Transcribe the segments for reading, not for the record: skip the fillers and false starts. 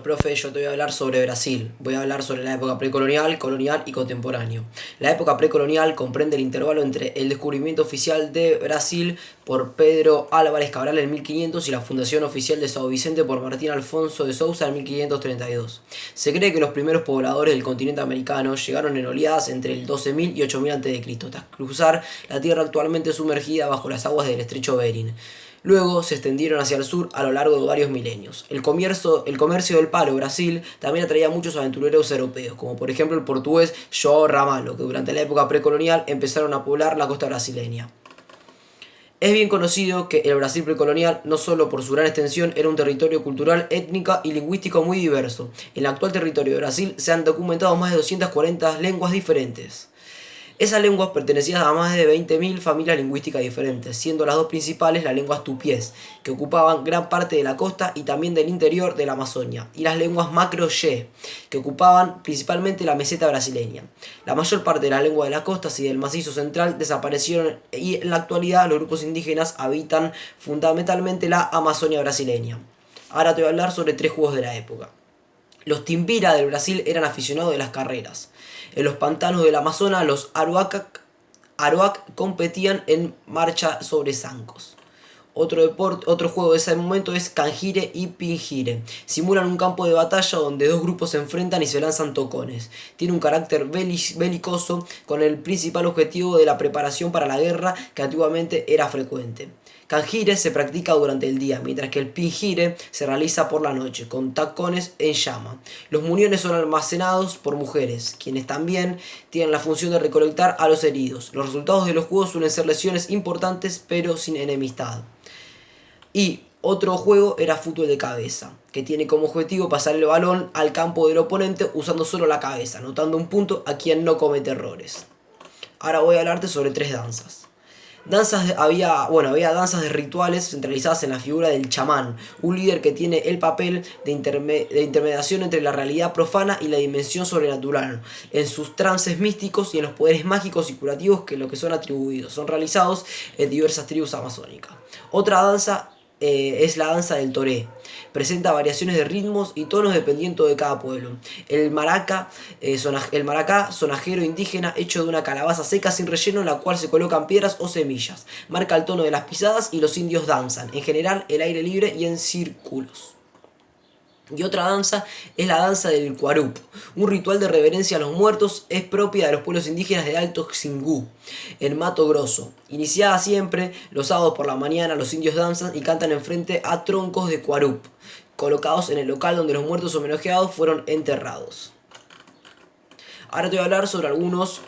profe, yo te voy a hablar sobre Brasil. Voy a hablar sobre la época precolonial, colonial y contemporáneo. La época precolonial comprende el intervalo entre el descubrimiento oficial de Brasil por Pedro Álvares Cabral en 1500 y la fundación oficial de São Vicente por Martín Alfonso de Sousa en 1532. Se cree que los primeros pobladores del continente americano llegaron en oleadas entre el 12.000 y 8.000 a.C., tras cruzar la tierra actualmente sumergida bajo las aguas del estrecho Bering. Luego se extendieron hacia el sur a lo largo de varios milenios. El comercio del paro-Brasil también atraía a muchos aventureros europeos, como por ejemplo el portugués João Ramalho, que durante la época precolonial empezaron a poblar la costa brasileña. Es bien conocido que el Brasil precolonial, no solo por su gran extensión, era un territorio cultural, étnica y lingüístico muy diverso. En el actual territorio de Brasil se han documentado más de 240 lenguas diferentes. Esas lenguas pertenecían a más de 20.000 familias lingüísticas diferentes, siendo las dos principales las lenguas tupíes, que ocupaban gran parte de la costa y también del interior de la Amazonia, y las lenguas macro-ye, que ocupaban principalmente la meseta brasileña. La mayor parte de las lenguas de las costas y del macizo central desaparecieron y en la actualidad los grupos indígenas habitan fundamentalmente la Amazonia brasileña. Ahora te voy a hablar sobre 3 juegos de la época. Los Timbira del Brasil eran aficionados de las carreras. En los pantanos del Amazonas, los Aruac competían en marcha sobre zancos. Otro juego de ese momento es Canjire y Pingire. Simulan un campo de batalla donde dos grupos se enfrentan y se lanzan tocones. Tiene un carácter belicoso con el principal objetivo de la preparación para la guerra que antiguamente era frecuente. Canjire se practica durante el día, mientras que el Pingire se realiza por la noche, con tacones en llama. Los muñones son almacenados por mujeres, quienes también tienen la función de recolectar a los heridos. Los resultados de los juegos suelen ser lesiones importantes, pero sin enemistad. Y otro juego era fútbol de cabeza, que tiene como objetivo pasar el balón al campo del oponente usando solo la cabeza, anotando un punto a quien no comete errores. Ahora voy a hablarte sobre 3 danzas. Había danzas de rituales centralizadas en la figura del chamán, un líder que tiene el papel de intermediación entre la realidad profana y la dimensión sobrenatural, en sus trances místicos y en los poderes mágicos y curativos que son atribuidos. Son realizados en diversas tribus amazónicas. Otra danza es la danza del toré. Presenta variaciones de ritmos y tonos dependiendo de cada pueblo. El maracá, sonajero indígena hecho de una calabaza seca sin relleno en la cual se colocan piedras o semillas. Marca el tono de las pisadas y los indios danzan, en general el aire libre y en círculos. Y otra danza es la danza del Cuarup, un ritual de reverencia a los muertos, es propia de los pueblos indígenas de Alto Xingú, en Mato Grosso. Iniciada siempre los sábados por la mañana, los indios danzan y cantan enfrente a troncos de Cuarup, colocados en el local donde los muertos homenajeados fueron enterrados. Ahora te voy a hablar sobre algunos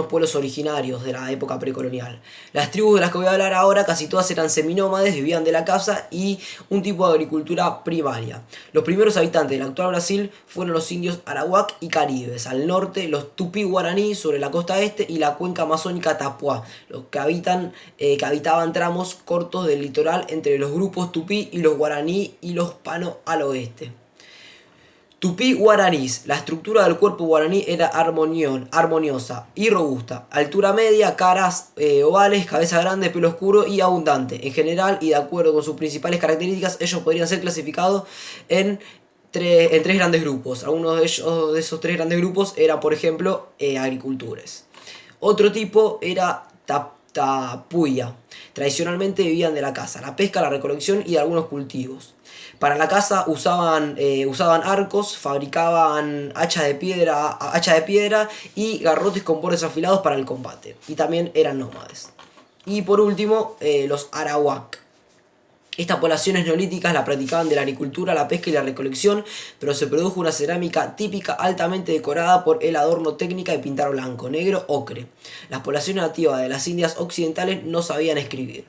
pueblos originarios de la época precolonial. Las tribus de las que voy a hablar ahora casi todas eran seminómades, vivían de la caza y un tipo de agricultura primaria. Los primeros habitantes del actual Brasil fueron los indios arawak y caribes. Al norte los tupí guaraní sobre la costa este y la cuenca amazónica tapuá, los que habitaban tramos cortos del litoral entre los grupos tupí y los guaraní y los pano al oeste. Tupí guaranís. La estructura del cuerpo guaraní era armoniosa y robusta. Altura media, caras ovales, cabeza grande, pelo oscuro y abundante. En general, y de acuerdo con sus principales características, ellos podrían ser clasificados en 3 grandes grupos. Algunos de esos 3 grandes grupos eran, por ejemplo, agricultores. Otro tipo era tapuya. Tradicionalmente vivían de la caza, la pesca, la recolección y de algunos cultivos. Para la caza usaban arcos, fabricaban hacha de piedra y garrotes con bordes afilados para el combate. Y también eran nómades. Y por último, los arawak. Estas poblaciones neolíticas la practicaban de la agricultura, la pesca y la recolección, pero se produjo una cerámica típica altamente decorada por el adorno técnica de pintar blanco, negro, ocre. Las poblaciones nativas de las Indias occidentales no sabían escribir.